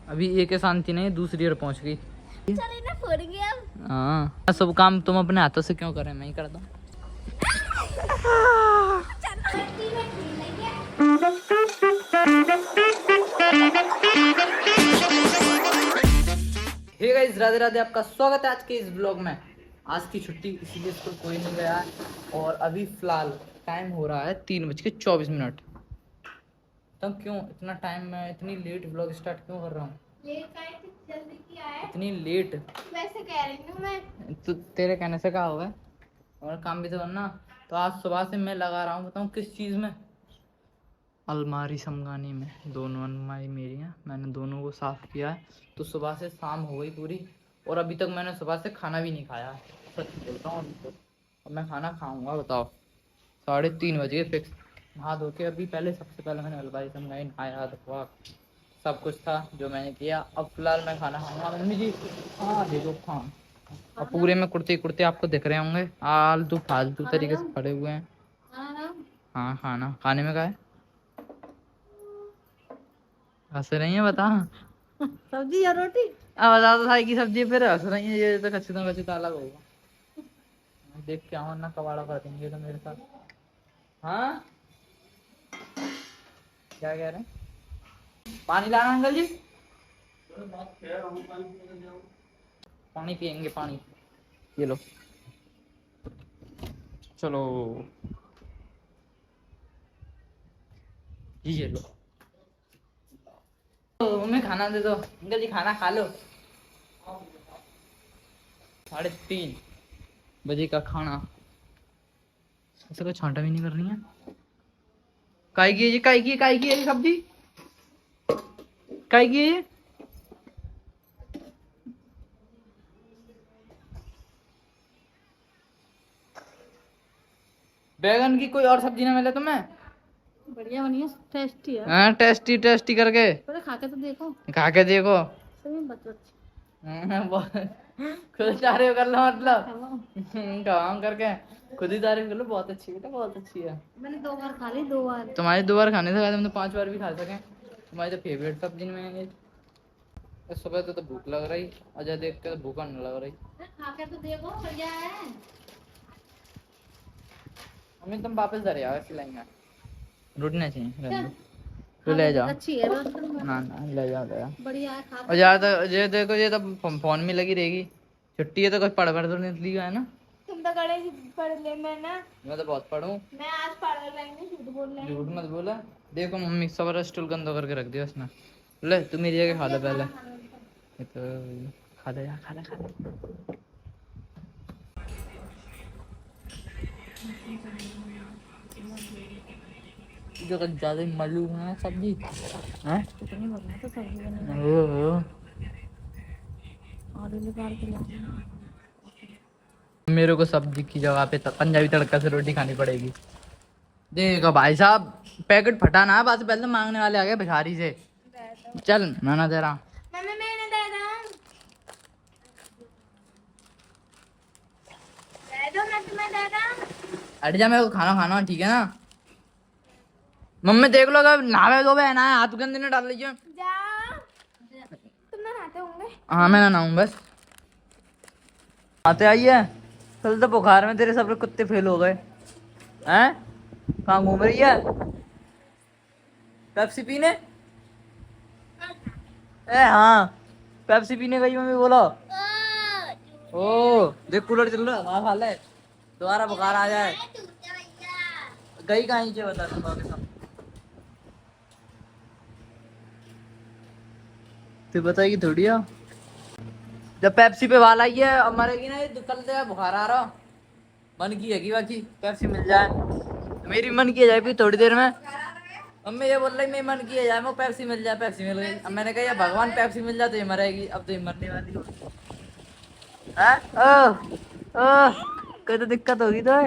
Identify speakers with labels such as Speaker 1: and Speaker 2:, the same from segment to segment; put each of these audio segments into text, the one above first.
Speaker 1: अभी एक शांति नहीं, दूसरी ओर पहुंच गई।
Speaker 2: चलिए ना फोड़ेंगे अब।
Speaker 1: हाँ, सब काम तुम अपने हाथों से क्यों करें, मैं ही करता हूँ। हे गाइस, राधे राधे, आपका स्वागत है आज के इस ब्लॉग में। आज की छुट्टी, इसीलिए स्कूल कोई नहीं गया और अभी फिलहाल टाइम हो रहा है 3:24। तो क्यों इतना टाइम, मैं इतनी लेट ब्लॉग स्टार्ट क्यों कर रहा हूँ?
Speaker 2: जल्दी किया है
Speaker 1: इतनी लेट?
Speaker 2: वैसे कह रही हूँ मैं।
Speaker 1: तो तेरे कहने से कहा होगा, और काम भी तो करना। तो आज सुबह से मैं लगा रहा हूँ, बताऊँ किस चीज़ में? अलमारी समगानी में। दोनों अलमारी मेरी हैं, मैंने दोनों को साफ़ किया है। तो सुबह से शाम हो गई पूरी, और अभी तक मैंने सुबह से खाना भी नहीं खाया है, सच बोलता हूँ। अब मैं खाना खाऊंगा, बताओ 3:30 बज गए फिक्स। नहा धो के अभी पहले, सबसे पहले मैंने अलमारी समगाई, नहाया धोया, सब कुछ था जो मैंने किया। अब फिलहाल मैं खाना खाऊंगा। मम्मी जी, हाँ दे दो खान। और पूरे में कुर्ते कुर्ते आपको दिख रहे होंगे, आलतू फालतू तरीके से खड़े हुए हैं। हाँ, खाना खाने में क्या है? हंस रही है, बता।
Speaker 2: सब्जी या रोटी?
Speaker 1: अब बता तो भाई की सब्जी, फिर हंस रही है। ये तो कच्ची अलग होगा। देख के आओ ना, कबाड़ा कर देंगे तो मेरे साथ। हाँ, क्या कह रहे हैं? पानी लाना अंकल जी। पानी पियेंगे, पानी ये लो, चलो ये लो। तो मम्मी खाना दे दो। अंकल जी खाना खा लो। 3:30 बजे का खाना। ऐसा कोई छांटा भी नहीं कर रही है। काई की है ये? काई की है ये सब्जी? काई की है ये? बैगन की कोई और सब्जी ना मिले तुम्हें?
Speaker 2: बढ़िया बनी है, टेस्टी है।
Speaker 1: हाँ, टेस्टी टेस्टी करके
Speaker 2: थोड़ा खा के तो देखो।
Speaker 1: खा के देखो।
Speaker 2: सही में बच
Speaker 1: खुद तारीफ कर लो, मतलब काम करके खुद ही तारीफ कर लो। बहुत अच्छी बेटा, बहुत अच्छी है।
Speaker 2: मैंने 2 बार खा ली, 2 बार।
Speaker 1: तुम्हारी 2 बार खाने से ज्यादा हम तो 5 बार भी खा सके। तुम्हारी तो फेवरेट सब्जी में है ये। सुबह तो भूख लग रही, अजय देख के तो भूखा नहीं लग रही।
Speaker 2: खा के तो देखो, बढ़िया है।
Speaker 1: मम्मी तुम वापस घर आओ, खिलाएंगे। रोटी नहीं चाहिए, रहने दो। तो
Speaker 2: हाँ,
Speaker 1: ले जाओ।
Speaker 2: अच्छी है रोटी।
Speaker 1: ना ना, ले जाओ ले जाओ।
Speaker 2: बढ़िया है, खा
Speaker 1: और यार तो ये देखो, ये तो फोन में लगी रहेगी। छुट्टी है तो कुछ पढ़ तो नहीं लिया है ना?
Speaker 2: तुम तो गड़े पढ़ ले।
Speaker 1: मैं तो बहुत पढ़ूँ।
Speaker 2: मैं आज पढ़ लेंगे, झूठ बोल रहे हैं।
Speaker 1: झूठ मत बोला। देखो मम्मी, सबर स्टूल गंदा करके रख दिया उसने। ले तू मेरी जगह खा ले पहले। ये तो खा ले यार, खा ले खा ले। जो कुछ ज्यादा ही मालूम है सब्जी हैं।
Speaker 2: कितनी बढ़िया तो सब्जी बनी है।
Speaker 1: ओहो,
Speaker 2: आलू निकाल के लाओ।
Speaker 1: मेरे को सब्जी की जगह पे पंजाबी तड़का से रोटी खानी पड़ेगी। देखो भाई साहब, पैकेट फटा ना, बस पहले तो मांगने वाले आ गए भिखारी से। चल मैं ना दे रहा।
Speaker 2: मम्मी मैंने दे दो, मैं तुम्हें दे दूं।
Speaker 1: हट जा, मेरे को खाना खाना, ठीक है ना? मम्मी देख लो, अगर नहावे धोवे है ना, हाथ गंदे ने डाल लीजिए।
Speaker 2: जाओ, तुम नहाते होंगे।
Speaker 1: हाँ मैं नहाऊं बस। आते आइए। कल तो बुखार में तेरे सब कुत्ते फेल हो गए हैं। कहाँ घूम रही है? पेप्सी पीने? ए हाँ, पेप्सी पीने गई मम्मी, बोलो। ओ देख, कूलर चल रहा है, वहाँ खा ले, दोबारा बुखार आ जाए। गई कहाँ नीचे, बता सुबह के सब। तो बताएगी थोड़ी है। जब पेप्सी पे वाला आई है, अब मरेगी ना ये, कल से बुखार आ रहा। मन की है कि बाकी पेप्सी मिल जाए, मेरी मन की जाए भी थोड़ी देर में। मम्मी ये बोल रही, मेरी मन की जाए मैं पेप्सी मिल जाए। पेप्सी मिल गई। अब मैंने कहा यार भगवान पेप्सी मिल जाए तो ये मरेगी, अब तो ये मरने वाली हो। कोई तो दिक्कत होगी तो।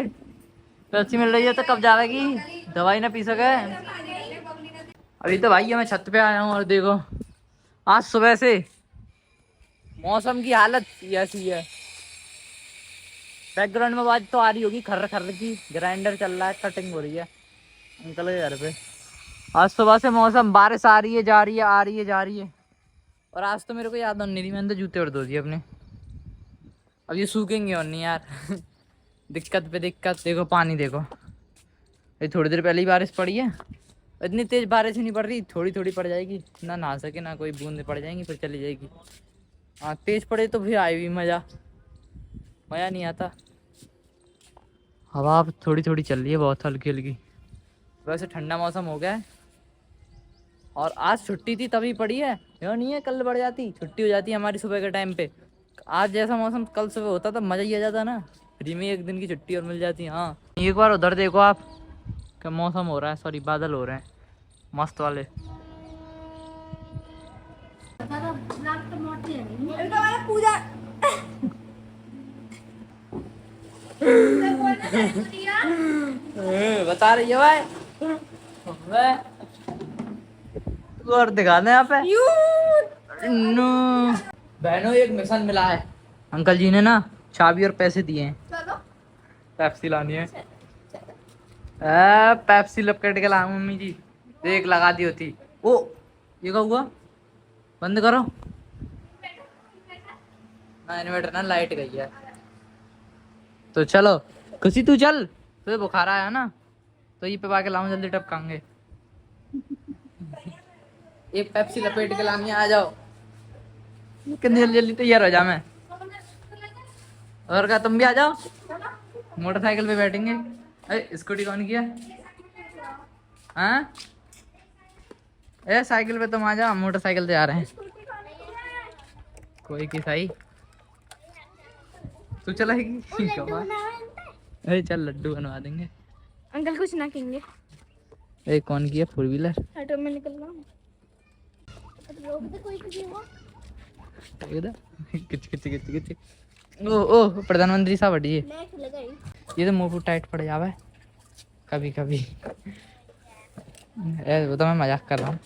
Speaker 1: पेप्सी मिल रही है तो कब जाएगी, दवाई ना पी सके। अभी तो भाई मैं छत पे आया हूँ और देखो, आज सुबह से मौसम की हालत ऐसी है। बैकग्राउंड में आवाज तो आ रही होगी खर्र खर्र की, ग्राइंडर चल रहा है, कटिंग हो रही है अंकल के घर पे। आज सुबह से मौसम, बारिश आ रही है जा रही है, आ रही है जा रही है। और आज तो मेरे को याद नहीं रही, मैंने तो जूते और धो दिए अपने। अब ये सूखेंगे और नहीं यार। दिक्कत पे दिक्कत। देखो पानी देखो, ये थोड़ी देर पहले ही बारिश पड़ी है। इतनी तेज बारिश नहीं पड़ रही, थोड़ी थोड़ी पड़ जाएगी, ना नहा सके ना कोई बूंद पड़ जाएंगी फिर चली जाएगी। हाँ तेज पड़े तो फिर आए भी मज़ा नहीं आता। हवा अब थोड़ी थोड़ी चल रही है, बहुत हल्की हल्की। वैसे ठंडा मौसम हो गया है और आज छुट्टी थी तभी पड़ी है, यो नहीं है कल बढ़ जाती, छुट्टी हो जाती है हमारी सुबह के टाइम पे। आज जैसा मौसम कल सुबह होता तो मज़ा ही आ जाता ना, फ्री में एक दिन की छुट्टी और मिल जाती। हाँ एक बार उधर देखो आप, क्या मौसम हो रहा है, सॉरी बादल हो रहे हैं मस्त वाले।
Speaker 2: पूजा
Speaker 1: बता रही है भाई और दिखा दे यहाँ पे। बहनों एक मिशन मिला है, अंकल जी ने ना चाबी और पैसे दिए हैं, पेप्सी लानी है। पेप्सी लपकेट के लाऊं मम्मी जी, देख लगा दी होती। ओ ये क्या हुआ, बंद करो ना, इन्वर्टर ना लाइट गई है। तो चलो खुशी तू चल, तुझे बुखार आया ना तो ये पे के लाऊं, जल्दी टपकाएंगे। एक पेप्सी लपेट के लानी है, आ जाओ कितनी जल्दी जल्दी तैयार हो जा मैं। और क्या तुम भी आ जाओ, मोटरसाइकिल पे बैठेंगे। अरे स्कूटी कौन किया, हाँ ए साइकिल पे तुम आ जाओ, मोटरसाइकिल से आ रहे हैं। कोई की सही तू चलाएगी। अरे चल लड्डू बनवा देंगे।
Speaker 2: अंकल कुछ ना कहेंगे।
Speaker 1: अरे कौन किया, 4 व्हीलर
Speaker 2: ऑटो में निकल रहा हूँ। रोक दे कोई किसी को।
Speaker 1: किच किच किच किच। ओ प्रधानमंत्री साहब हटिए, ये तो मुंह टाइट पड़ जावे कभी कभी। वो तो मैं मजाक कर रहा हूँ।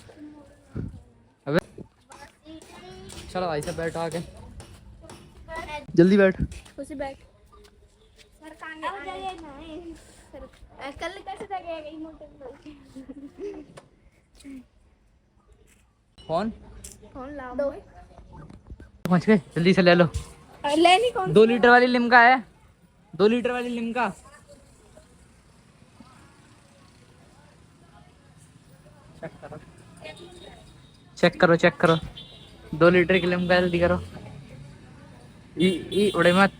Speaker 1: अबे चलो भाई साहब बैठो आके, जल्दी बैठ।
Speaker 2: उसे बैठ सर कांगे आ जाइए ना सर, कल कैसे जाएगा मोटर।
Speaker 1: फोन
Speaker 2: लाओ
Speaker 1: पहुँच गए, जल्दी से ले लो।
Speaker 2: लेनी कौन
Speaker 1: 2 लीटर वाली लिम्का है, 2 लीटर वाली लिम्का। चेक करो 2 लीटर की लिम्का जल्दी करो। ई उड़े मत।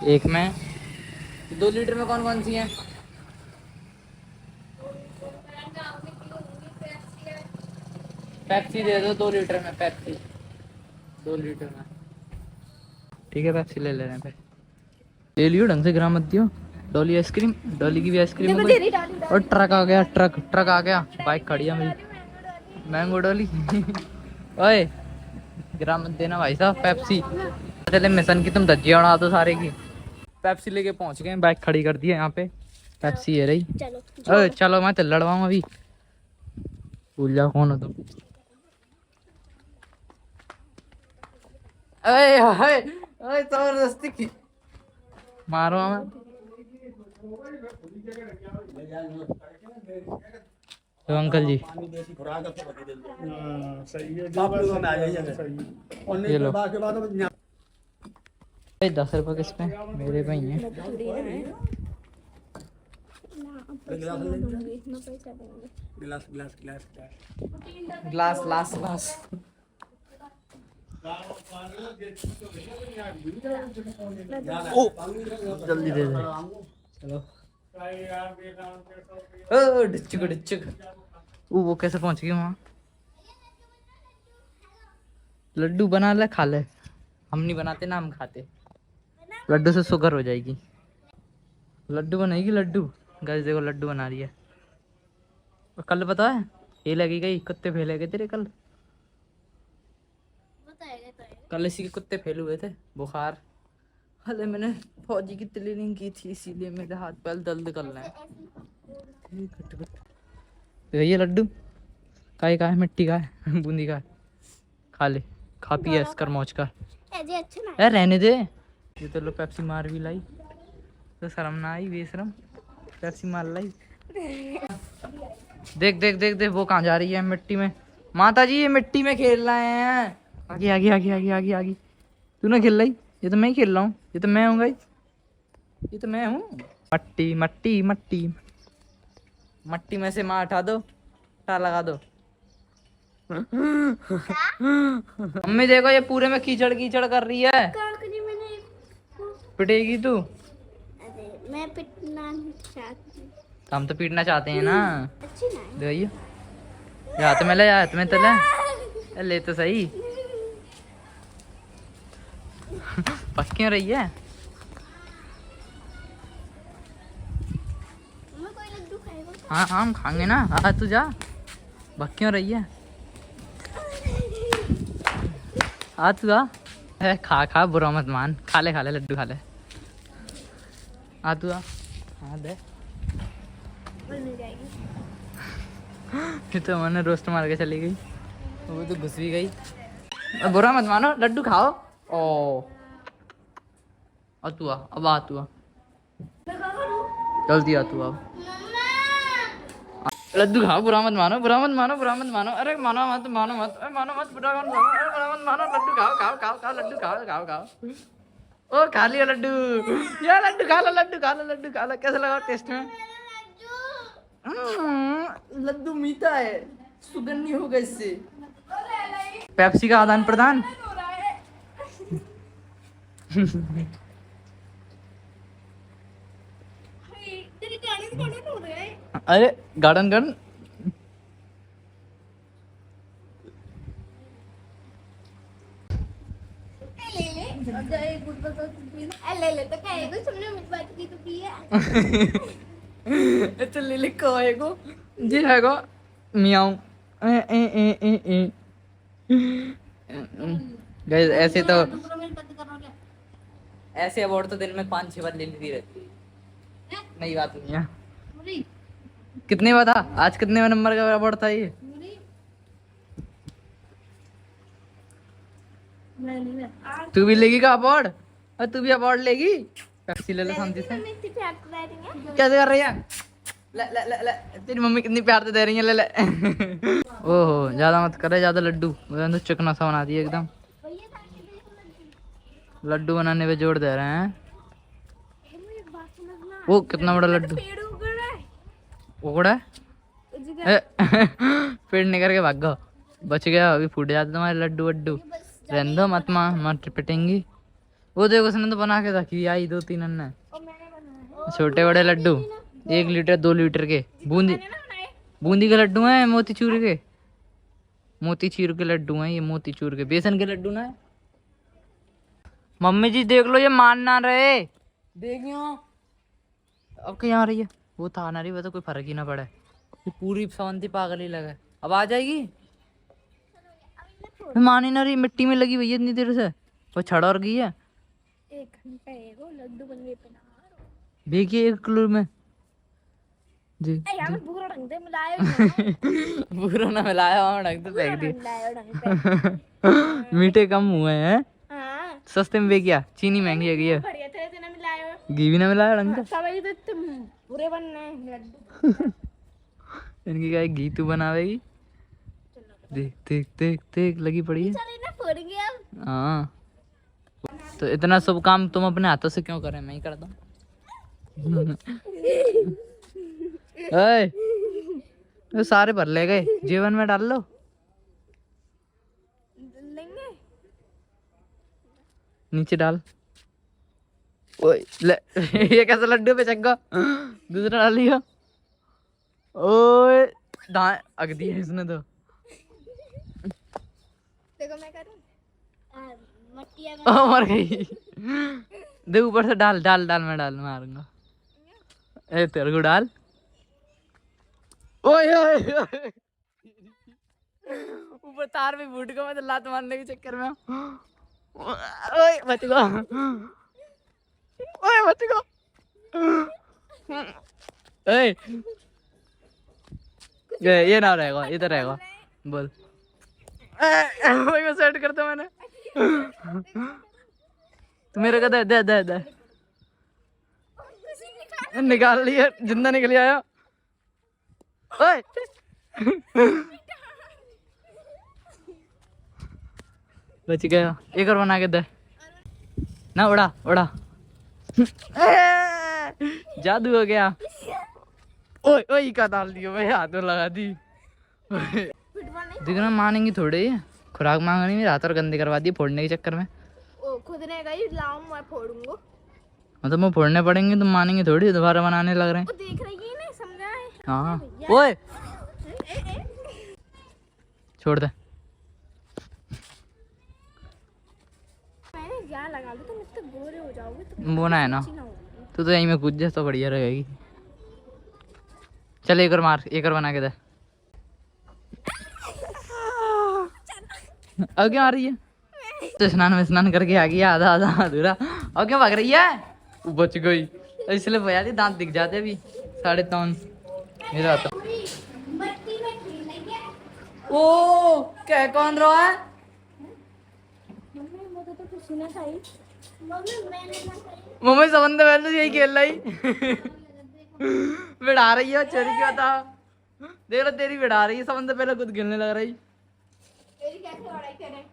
Speaker 1: एक में 2 लीटर में कौन कौन सी है। पेप्सी दे दो 2 लीटर में, पेप्सी 2 लीटर में। ठीक है पेप्सी ले रहे हैं फिर, ले लियो ढंग से, ग्राम मत दियो। डॉली आइसक्रीम, डॉली की भी आइसक्रीम हो गई। और ट्रक आ गया, ट्रक आ गया, बाइक खड़ी है मेरी, मैंगो डॉली। ओए ग्राम मत देना भाई साहब पेप्सी। चले मिशन की तुम धज्जियां उड़ा दो सारे की। पेप्सी लेके पहुंच गए, बाइक खड़ी कर दी है यहाँ पे, पेप्सी है रही। चलो चलो मैं तो लड़वाऊँ अभी, भूल जाओ कौन हो तुम। अरे जबरदस्ती की मारो हमें। तो अंकल जी ये लो 10 रुपए किस पे, मेरे पे ही है। ग्लास ओ जल्दी दे दे। चलो ओ डिचक वो कैसे पहुंच गई वहाँ। लड्डू बना ले खा ले, हम नहीं बनाते ना, हम खाते। लड्डू से शुगर हो जाएगी। लड्डू बनाएगी लड्डू, गाइस देखो लड्डू बना रही है। और कल पता है ये लगी गई, कुत्ते फैले गए तेरे कल इसी के कुत्ते फैले हुए थे, बुखार। अरे मैंने फौजी की ट्रेनिंग की थी इसीलिए मेरे हाथ पैर दर्द कर रहे हैं। तो ये लड्डू का है, मिट्टी का है, बूंदी का है, खा ले, खा पी ऐस कर मौज कर। यार रहने दे। ये तो लो पेप्सी मार भी लाई, तो शर्म ना आई, बेशरम पेप्सी मार लाई। देख देख देख देख वो कहाँ जा रही है मिट्टी में। माता जी ये मिट्टी में खेल रहे हैं। आगे आगे आगे आगे आगे आगे। तू ना खेल रही, ये तो मैं ही खेल रहा हूँ, ये तो मैं हूँ गाइस, ये तो मैं हूँ। मट्टी मट्टी मट्टी मट्टी में से माँ हटा दो, हटा लगा दो। मम्मी देखो ये पूरे में कीचड़ कीचड़ कर रही है। पिटेगी तू?
Speaker 2: अरे मैं पिटना नहीं चाहती।
Speaker 1: हम तो पीटना चाहते हैं ना।
Speaker 2: अच्छी ना है।
Speaker 1: देखिए हाथ में ले, हाथ में तो ले, ले तो सही। पक क्यों रही है?
Speaker 2: मम्मी कोई लड्डू खाएगा?
Speaker 1: हाँ हाँ हम खाएंगे ना। आ तू जा, भग क्यों रही है? आ तू आ। खा खा, बुरा मत मान, खा ले लड्डू खा ले। आ तू आ। हाँ दे।
Speaker 2: मिल जाएगी।
Speaker 1: ये तो मैंने रोस्ट मार के चली गई, वो तो घुस भी गई। बुरा मत मानो, लड्डू खाओ। ओ आ तू आ, अब आ तू आ, जल्दी आ तू अब। लड्डू खाओ, बुरा मत मानो, बुरा मत मानो, बुरा मत मानो। अरे मानो मत, मानो मत, अरे मानो मत, बुरा मत मानो, अरे बुरा मत मानो। लड्डू खाओ खाओ खाओ खाओ, लड्डू खाओ खाओ खाओ। ओ खा लिया लड्डू, ये लड्डू खा लो, लड्डू खा लो, लड्डू खा लो। कैसा लगा टेस्ट में? लड्डू मीठा है, सुगंधी होगा इससे। पेप्सी का आदान प्रदान। अरे गार्डन गार्डन
Speaker 2: ले तो खाएगा, तुमने मुझ बात की तो पिया।
Speaker 1: तो ले ले को आएगो जी हैगो मियाऊ। गाइस ऐसे तो, ऐसे अवार्ड तो दिन में 5-6 बार ले लेती रहती है, नई बात नहीं है। कितने बार था आज, कितने नंबर का अवार्ड था ये? तू भी लेगी का अवार्ड? और तू भी अवार्ड लेगी? पेप्सी ले ले शांति से। कैसे कर रही है? ले ले ले ले, तेरी मम्मी कितनी प्यार से दे रही है, ले ले। ओहो ज्यादा मत करे, ज्यादा लड्डू तो चिकना सा बना दिया एकदम। लड्डू बनाने पे जोर दे रहे हैं। वो कितना बड़ा लड्डू उगड़ा है। पेड़ निकल के भाग गो, बच गया। अभी फूट जाते तुम्हारे लड्डू वड्डू, रहने दो मत माँ, मत पिटेंगी। वो देखो उसने तो बना के रखी आई 2-3 अन्ना छोटे बड़े लड्डू, 1 लीटर 2 लीटर के। बूंदी बूंदी के लड्डू हैं, मोतीचूर के, मोतीचूर के लड्डू हैं ये, मोतीचूर के, बेसन के लड्डू ना है। मम्मी जी देख लो ये मान ना रहे, देखियो अब क्या आ रही है। वो था ना रही, वो तो कोई फर्क ही ना पड़े, पूरी शांति पागल ही लगा। अब आ जाएगी, मान ही ना रही, मिट्टी में लगी हुई है इतनी देर से, वो छड़ और गई है।
Speaker 2: 1 घंटा लड्डू बनने पे ना
Speaker 1: देखिए 1 किलो में जी।
Speaker 2: पूरा ढंग से मिलाया।
Speaker 1: पूरा ना मिलाया, ढंग से फेंक दिया। मीठे कम हुए हैं, सस्ते में बेकिया, चीनी महंगी है ये,
Speaker 2: बढ़िया तरह से ना मिलाया,
Speaker 1: घी भी ना मिलाया ढंग से।
Speaker 2: सभी तो तुम पूरे बनना है लड्डू।
Speaker 1: इनकी क्या घी तू बनावेगी? देख देख देख देख लगी पड़ी है।
Speaker 2: चले ना फोड़ गया।
Speaker 1: हाँ तो इतना सब काम तुम अपने हाथों से क्यों करें, मैं ही करता हूँ। तो सारे भर ले गए, जीवन में डाल लो।
Speaker 2: लेंगे
Speaker 1: नीचे डाल। ओए ले, ये कैसा लड्डू पे चक्का, दूसरा डाल लिया। ओए दाएं अग दिया इसने तो।
Speaker 2: देखो मैं करूं, मट्टियां
Speaker 1: मर गई। देख ऊपर से डाल डाल डाल, मैं डाल मारूंगा। ए तेरे को डाल। ओए ओए ऊपर तार भी फूट गया, मैं तो लात मारने के चक्कर में। ओए बच गया, ओए बच गया। ये ना रहेगा, इधर रहेगा, बोल। वही मैं सेट करता मैंने। तो मेरे को दे दे दे दे, निकाल लिया, जिंदा निकल आया। ओए बच गया। एक और बना के दे ना। उड़ा उड़ा। जादू हो गया। ओए ओए का डाल दियो भाई, हाथों लगा दी। दिखना मानेंगी थोड़े, खुराक मांगनी मेरे हाथ और गंदे करवा दिए फोड़ने के चक्कर में।
Speaker 2: ओ खुद ने गई लाऊं मैं फोड़ूंगा।
Speaker 1: मतलब वो फोड़ने पड़ेंगे तो मानेंगे थोड़ी, दोबारा बनाने लग रहे हैं।
Speaker 2: वो देख रही है ना, समझा है।
Speaker 1: हाँ ओए छोड़ दे।
Speaker 2: मैंने यहाँ लगा लो तुम इतने गोरे हो जाओगे तो
Speaker 1: वो ना है ना,
Speaker 2: अच्छी ना होगी।
Speaker 1: तू तो यहीं में कूद जा तो बढ़िया रहेगी। चल एक और मार, एक और बना के दे। अब क्यों आ रही है? तो स्नान करके आ गई आधा आधा अधूरा। अब क्यों भाग रही है? वो बच गई इसलिए भैया जी दांत दिख जाते अभी 3:30 मेरा तो।
Speaker 2: बत्ती में खेलेंगे।
Speaker 1: ओ क्या कौन रहा है?
Speaker 2: मम्मी मुझे तो कुछ सुना था ही। मम्मी मैंने ना कही।
Speaker 1: मम्मी समझ पहले तो यही खेल रही। बिड़ा रही है चोरी क्या था। देख लो तेरी बिड़ा रही है, समझ पहले खुद खेलने लग रही।
Speaker 2: तेरी कैसे लड़ाई करे?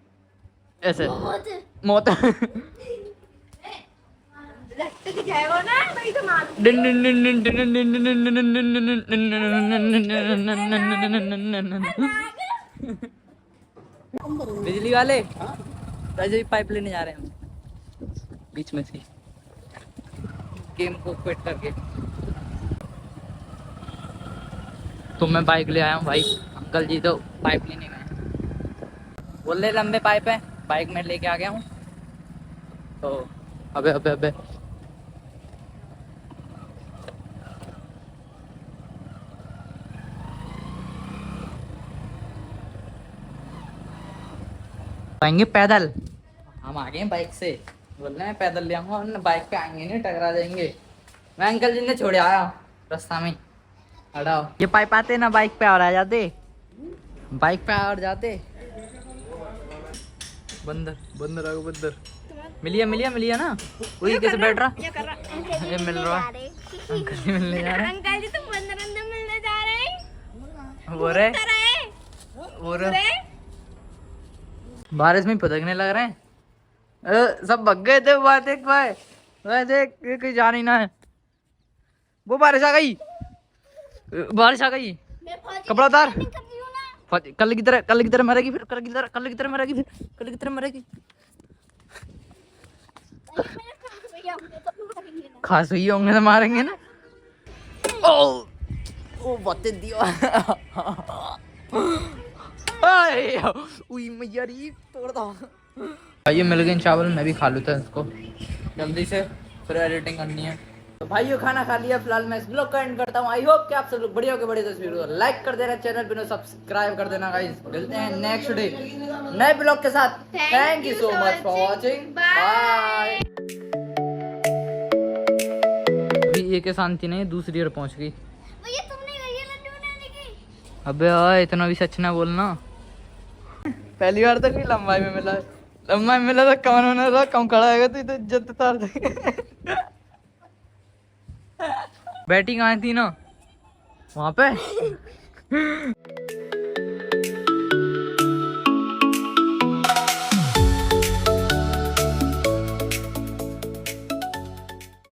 Speaker 1: ऐसे
Speaker 2: बहुत
Speaker 1: मौत।
Speaker 2: लगते कि जाएगा ना भाई तो मार।
Speaker 1: बिजली वाले राजू पाइप लेने जा रहे हैं हम बीच में से गेम को क्विट करके। तो मैं बाइक ले आया हूँ भाई, अंकल जी तो पाइप लेने गए। बोल रहे लंबे पाइप है, बाइक में लेके आ गया हूँ तो। अबे अबे अबे आएंगे पैदल। हम आ गए बाइक से, बोल रहे हैं पैदल ले आऊंगा और बाइक पे आएंगे नहीं टकरा जाएंगे। मैं अंकल जी ने छोड़ आया रास्ता में। हटाओ ये पाइप आते ना बाइक पे और आ जाते, बाइक पे और जाते। बंदर बंदर आ गया बंदर। मिलिया ना। वही कैसे बैठ रहा?
Speaker 2: क्या कर रहा?
Speaker 1: ये मिल रहा है अंकल जी मिलने जा रहे हैं।
Speaker 2: अंकल जी तो बंदर अंदर मिलने जा रहे हैं।
Speaker 1: वो रहे बारिश में फुदकने लग रहे हैं। सब भग गए थे। बात एक भाई वह देख कहीं जा नहीं ना है। वो बारिश आ गई, बारिश आ गई। कपड़ा उतार। कल की तरह मरेगी फिर, कल की तरह मरेगी। खास हुई होंगे तो मारेंगे ना। ओ बातें दिया। मैया री तोड़ दो। भाइयों मिल गए चावल, मैं भी खा लूँ इसको जल्दी से, फिर एडिटिंग करनी है। तो भाइयों खाना खा लिया, फिलहाल मैं इस ब्लॉग का एंड करता हूँ। आई होप कि आप सब लोग बढ़िया हो के बड़े तस्वीर को लाइक कर देना, चैनल पे सब्सक्राइब कर देना गाइस। मिलते हैं नेक्स्ट डे नए ब्लॉग के साथ। Thank you so much for watching, bye. अभी एक शांति नहीं, दूसरी ओर पहुंच गई। अबे इतना भी सच ना बोलना। पहली बार तो कोई लंबाई में मिला तो कौन होना था, कम खड़ा है तो इज्जत उतार दे। बैटिंग आई थी ना वहां पे।